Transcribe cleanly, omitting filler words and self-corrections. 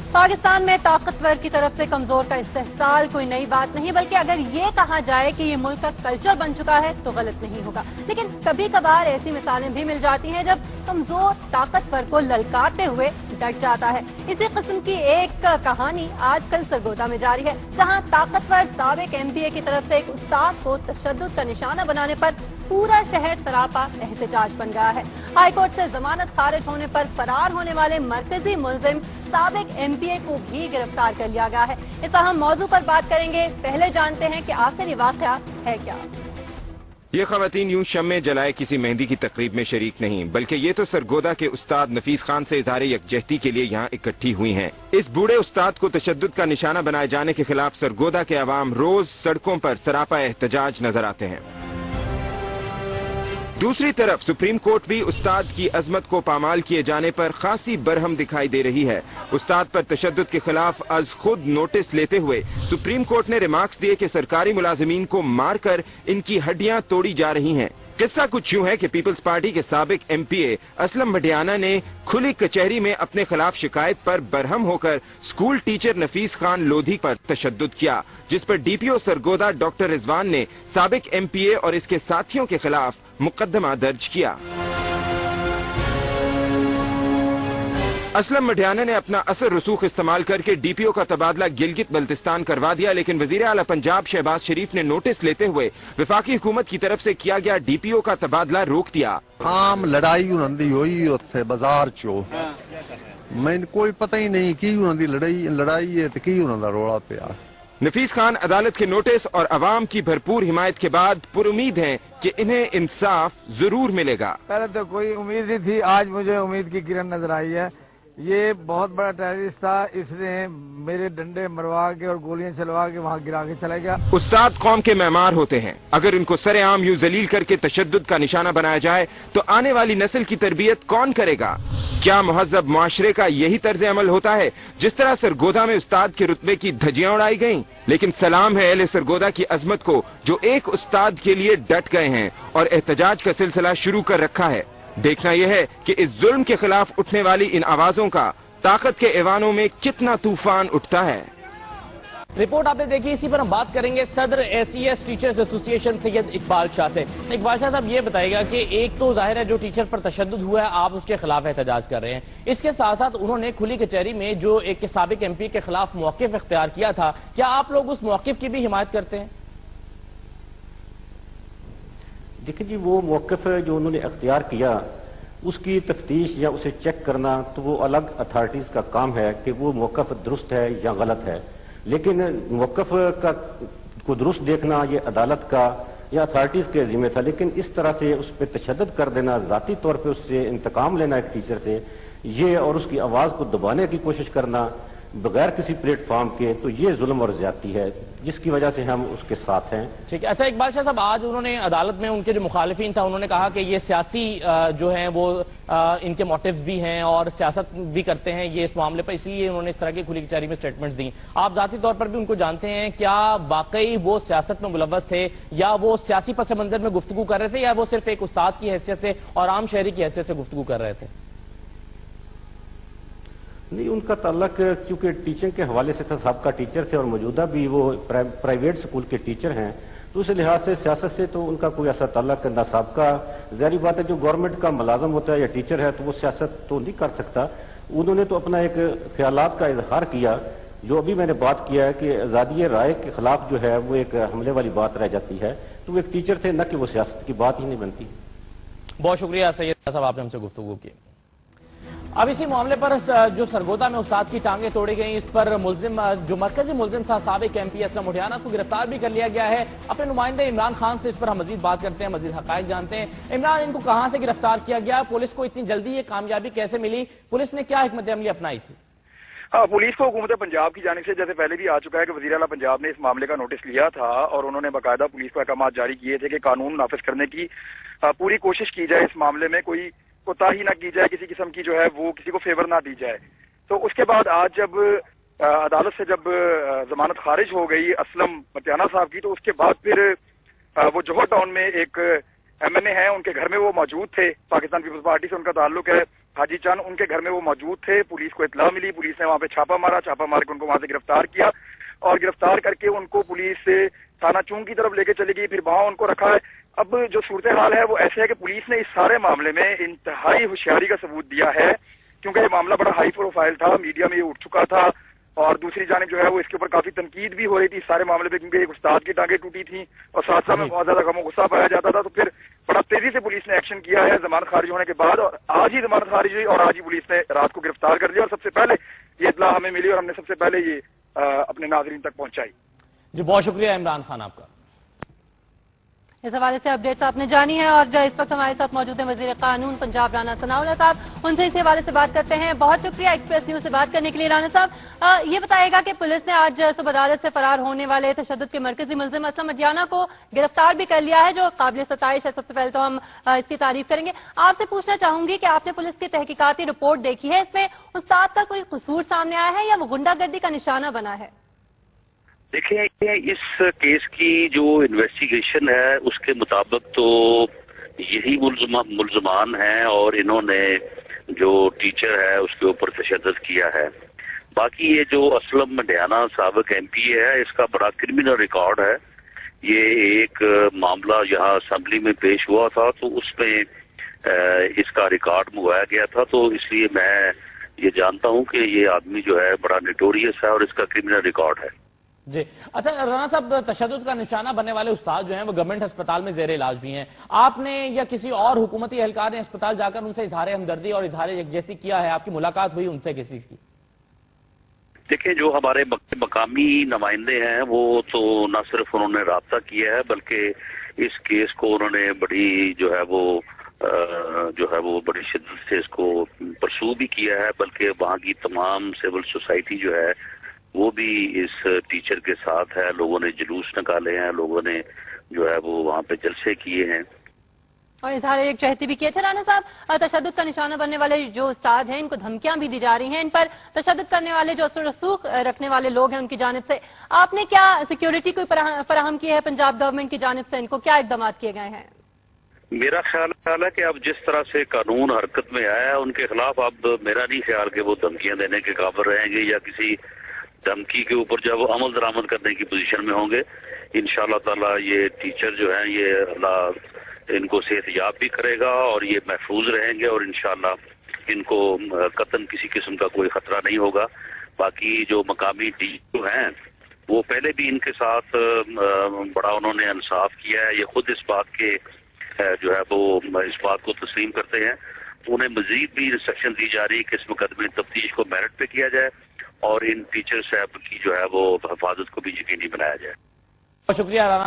पाकिस्तान में ताकतवर की तरफ से कमजोर का इस्तेहसाल कोई नई बात नहीं, बल्कि अगर ये कहा जाए कि ये मुल्क का कल्चर बन चुका है तो गलत नहीं होगा। लेकिन कभी कभार ऐसी मिसालें भी मिल जाती हैं जब कमजोर ताकतवर को ललकारते हुए डट जाता है। इसी किस्म की एक कहानी आजकल सरगोदा में जारी है, जहां ताकतवर साबिक एमपीए की तरफ से एक उस्ताद को तशद्दुद का निशाना बनाने पर पूरा शहर सरापा एहतजाज बन गया है। हाईकोर्ट से जमानत खारिज होने पर फरार होने वाले मरकजी मुलजिम साबिक एमपीए को भी गिरफ्तार कर लिया गया है। इस अहम मौजू पर बात करेंगे। पहले जानते हैं कि आखिर ये वाकया है क्या। ये खवातीन यूं शम्मे जलाए किसी मेहंदी की तकरीब में शरीक नहीं, बल्कि ये तो सरगोदा के उस्ताद नफीस खान से इजहार यकजहती के लिए यहाँ इकट्ठी हुई हैं। इस बूढ़े उस्ताद को तशद्दुद का निशाना बनाए जाने के खिलाफ सरगोदा के अवाम रोज सड़कों पर सरापा एहतजाज नजर आते हैं। दूसरी तरफ सुप्रीम कोर्ट भी उस्ताद की अजमत को पामाल किए जाने पर खासी बरहम दिखाई दे रही है। उस्ताद पर तशद्दुद के खिलाफ आज खुद नोटिस लेते हुए सुप्रीम कोर्ट ने रिमार्क्स दिए कि सरकारी मुलाजिमीन को मारकर इनकी हड्डियां तोड़ी जा रही हैं। किस्सा कुछ यूं है कि पीपल्स पार्टी के साबिक एमपीए असलम मडियाना ने खुली कचहरी में अपने खिलाफ शिकायत पर बरहम होकर स्कूल टीचर नफीस खान लोधी पर तशद्दुद किया, जिस पर डीपीओ सरगोदा डॉक्टर रिजवान ने साबिक एमपीए और इसके साथियों के खिलाफ मुकदमा दर्ज किया। असलम मडियाना ने अपना असर रसूख इस्तेमाल करके डीपीओ का तबादला गिलगित बल्तिस्तान करवा दिया, लेकिन वजीर आला पंजाब शहबाज शरीफ ने नोटिस लेते हुए वफाकी हुकूमत की तरफ से किया गया डीपीओ का तबादला रोक दिया। आम लड़ाई उन्होंने हुई उत्थे बाजार चो, मैं कोई पता ही नहीं की उन्होंने लड़ाई है तो की उन्होंने रोला पिया। नफीस खान अदालत के नोटिस और अवाम की भरपूर हिमायत के बाद पुरुमीद हैं कि इन्हें इंसाफ जरूर मिलेगा। पहले तो कोई उम्मीद नहीं थी, आज मुझे उम्मीद की किरण नजर आई है। ये बहुत बड़ा टेररिस्ट था, इसने मेरे डंडे मरवा के और गोलियां चलवा के वहाँ गिरा के चला गया। उस्ताद कौम के मेहमान होते हैं, अगर इनको सरेआम यूं जलील करके तशद्दुद का निशाना बनाया जाए तो आने वाली नस्ल की तरबियत कौन करेगा? क्या मुहज़्ज़ब मुआशरे का यही तर्ज अमल होता है जिस तरह सरगोदा में उस्ताद के रुतबे की धज्जियां उड़ाई गईं? लेकिन सलाम है अहले सरगोदा की अजमत को जो एक उस्ताद के लिए डट गए हैं और एहतजाज का सिलसिला शुरू कर रखा है। देखना यह है कि इस जुल्म के खिलाफ उठने वाली इन आवाजों का ताकत के ऐवानों में कितना तूफान उठता है। रिपोर्ट आपने देखी, इसी पर हम बात करेंगे सदर ACS teachers association Syed Iqbal Shah से। इकबाल शाह साहब ये बताइएगा कि एक तो जाहिर है जो टीचर पर तशद्दुद हुआ है आप उसके खिलाफ एहतजाज कर रहे हैं, इसके साथ साथ उन्होंने खुली कचहरी में जो एक साबिक एमपी के खिलाफ मौकिफ इख्तियार किया था, क्या आप लोग उस मौकिफ की भी हिमायत करते हैं? देखिए जी, वो मौक़िफ़ जो उन्होंने अख्तियार किया उसकी तफ्तीश या उसे चेक करना तो वो अलग अथॉरिटीज़ का काम है कि वो मौक़िफ़ दुरुस्त है या गलत है, लेकिन मौक़िफ़ का को दुरुस्त देखना ये अदालत का या अथॉरिटीज़ के ज़िम्मे था। लेकिन इस तरह से उस पर तशद्दुद कर देना, ज़ाती तौर पर उससे इंतकाम लेना एक टीचर से, ये और उसकी आवाज़ को दबाने की कोशिश करना बगैर किसी प्लेटफॉर्म के, तो ये जुल्म और ज्यादती है जिसकी वजह से हम उसके साथ हैं। ठीक है। अच्छा इकबाल शाह साहब, आज उन्होंने अदालत में उनके जो मुखालिफिन था उन्होंने कहा कि ये सियासी जो हैं वो इनके मोटिव्स भी हैं और सियासत भी करते हैं ये इस मामले पर, इसलिए उन्होंने इस तरह की खुली कचहरी में स्टेटमेंट्स दी। आप जाती तौर पर भी उनको जानते हैं, क्या वाकई वो सियासत में मुलव्वस थे या वो सियासी पस मंजर में गुफ्तगू कर रहे थे या वो सिर्फ एक उस्ताद की हैसियत से और आम शहरी की हैसियत से गुफ्तगू कर रहे थे? नहीं, उनका ताल्लुक क्योंकि टीचिंग के हवाले से था, सबका टीचर थे और मौजूदा भी वो प्राइवेट स्कूल के टीचर हैं, तो उस लिहाज से सियासत से तो उनका कोई ऐसा ताल्लुक ना सबका। ज़ाहिर बात है जो गवर्नमेंट का मुलाजम होता है या टीचर है तो वो सियासत तो नहीं कर सकता। उन्होंने तो अपना एक ख्यालात का इजहार किया, जो अभी मैंने बात किया है कि आज़ादी राय के खिलाफ जो है वो एक हमले वाली बात रह जाती है, तो वो एक टीचर थे, न कि वो सियासत की बात ही नहीं बनती। बहुत शुक्रिया सैयद साहब, आपने हमसे गुफ्तगू की। अब इसी मामले पर जो सरगोदा में उस्ताद की टांगे तोड़ी गई, इस पर मुलजिम जो मरकजी मुलजिम था साबिक एमपी असलम मडियाना को गिरफ्तार भी कर लिया गया है। अपने नुमाइंदे इमरान खान से इस पर हम मजीद बात करते हैं, मजीद हकायक जानते हैं। इमरान, इनको कहां से गिरफ्तार किया गया? पुलिस को इतनी जल्दी ये कामयाबी कैसे मिली? पुलिस ने क्या हिकमत अमली अपनाई थी? हाँ, पुलिस को हुकूमत पंजाब की जानिब से जैसे पहले भी आ चुका है कि वज़ीर आला पंजाब ने इस मामले का नोटिस लिया था और उन्होंने बाकायदा पुलिस को अहकाम जारी किए थे कि कानून नाफिज करने की पूरी कोशिश की जाए, इस मामले में कोई कोताही ना की जाए, किसी किस्म की जो है वो किसी को फेवर ना दी जाए। तो उसके बाद आज जब अदालत से जब जमानत खारिज हो गई असलम मडियाना साहब की, तो उसके बाद फिर वो जोहर टाउन में एक MNA है, उनके घर में वो मौजूद थे। पाकिस्तान पीपल्स पार्टी से उनका ताल्लुक है। हाजी चांद, उनके घर में वो मौजूद थे। पुलिस को इत्तला मिली, पुलिस ने वहाँ पे छापा मारा के उनको वहाँ से गिरफ्तार किया और गिरफ्तार करके उनको पुलिस से थाना चूंग की तरफ लेके चली गई, फिर वहाँ उनको रखा है। अब जो सूरत हाल है वो ऐसे है कि पुलिस ने इस सारे मामले में इंतहाई होशियारी का सबूत दिया है, क्योंकि ये मामला बड़ा हाई प्रोफाइल था, मीडिया में ये उठ चुका था और दूसरी जानिब जो है वो इसके ऊपर काफी तनकीद भी हो रही थी इस सारे मामले पे, क्योंकि एक उस्ताद की टांगें टूटी थी और साथ साथ में बहुत ज्यादा गम गुस्सा पाया जाता था। तो फिर बड़ा तेजी से पुलिस ने एक्शन किया है जमानत खारिज होने के बाद, और आज ही जमानत खारिज हुई और आज ही पुलिस ने रात को गिरफ्तार कर लिया और सबसे पहले ये इत्तला हमें मिली और हमने सबसे पहले ये अपने नाज़रीन तक पहुंचाई। जी बहुत शुक्रिया इमरान खान आपका। इस हवाले से अपडेट्स आपने जानी है और इस वक्त हमारे साथ मौजूद हैं वजीर कानून पंजाब राना सनाउल्लाह साहब, उनसे इस हवाले से बात करते हैं। बहुत शुक्रिया एक्सप्रेस न्यूज से बात करने के लिए। राना साहब, ये बताएगा कि पुलिस ने आज सुबह अदालत से फरार होने वाले तशद्दुद के मरकजी मुलजिम असलम मटियाना को गिरफ्तार भी कर लिया है, जो काबिल सताइश है। सबसे पहले तो हम इसकी तारीफ करेंगे। आपसे पूछना चाहूंगी कि आपने पुलिस की तहकीकाती रिपोर्ट देखी है, इसमें उस्ताद का कोई कसूर सामने आया है या वो गुंडागर्दी का निशाना बना है? देखिए, इस केस की जो इन्वेस्टिगेशन है उसके मुताबिक तो यही मुलजमान हैं और इन्होंने जो टीचर है उसके ऊपर तशद्दुद किया है। बाकी ये जो असलम मटियाना साबिक MP है, इसका बड़ा क्रिमिनल रिकॉर्ड है। ये एक मामला यहाँ असेंबली में पेश हुआ था तो उसमें इसका रिकॉर्ड मंगवाया गया था, तो इसलिए मैं ये जानता हूँ कि ये आदमी जो है बड़ा नोटोरियस है और इसका क्रिमिनल रिकॉर्ड है। जी अच्छा राना साहब, तशद्दुद का निशाना बनने वाले उस्ताद जो हैं वो गवर्नमेंट अस्पताल में जेर इलाज भी हैं। आपने या किसी और हुकूमती एहलकार ने अस्पताल जाकर उनसे इजहार हमदर्दी और इजहार यकजहती किया है? आपकी मुलाकात हुई उनसे किसी की? देखिए, जो हमारे मकामी नुमाइंदे हैं वो तो न सिर्फ उन्होंने राब्ता किया है बल्कि इस केस को उन्होंने बड़ी जो है वो बड़ी शिद्दत से इसको परसू भी किया है, बल्कि वहाँ की तमाम सिविल सोसाइटी जो है वो भी इस टीचर के साथ है। लोगों ने जुलूस निकाले हैं, लोगों ने जो है वो वहाँ पे जलसे किए हैं और इजहार यकजहती भी किया। अच्छा राना साहब, तशद्दुद का निशाना बनने वाले जो उस्ताद हैं इनको धमकियां भी दी जा रही हैं, इन पर तशद्दुद करने वाले जो रसूख रखने वाले लोग हैं उनकी जानिब से आपने क्या सिक्योरिटी कोई फराहम की है पंजाब गवर्नमेंट की जानिब से? इनको क्या इकदाम किए गए हैं? मेरा ख्याल है कि अब जिस तरह से कानून हरकत में आया है उनके खिलाफ अब मेरा नहीं ख्याल कि वो धमकियां देने के काबिल रहेंगे या किसी धमकी के ऊपर जब अमल दरामद करने की पोजीशन में होंगे। इंशाअल्लाह ताला ये टीचर जो है ये अल्लाह इनको सेहतयाब भी करेगा और ये महफूज रहेंगे और इंशाअल्लाह इनको कतन किसी किस्म का कोई खतरा नहीं होगा। बाकी जो मकामी टीचर हैं वो पहले भी इनके साथ बड़ा उन्होंने इंसाफ किया है। ये खुद इस बात के जो है वो इस बात को तस्लीम करते हैं। उन्हें मजीद भी इंस्ट्रक्शन दी जा रही है कि इस मुकदमे तफ्तीश को मेरिट पे किया जाए और इन टीचर साहब की जो है वो हिफाजत को भी यकीनी बनाया जाए। बहुत शुक्रिया राना।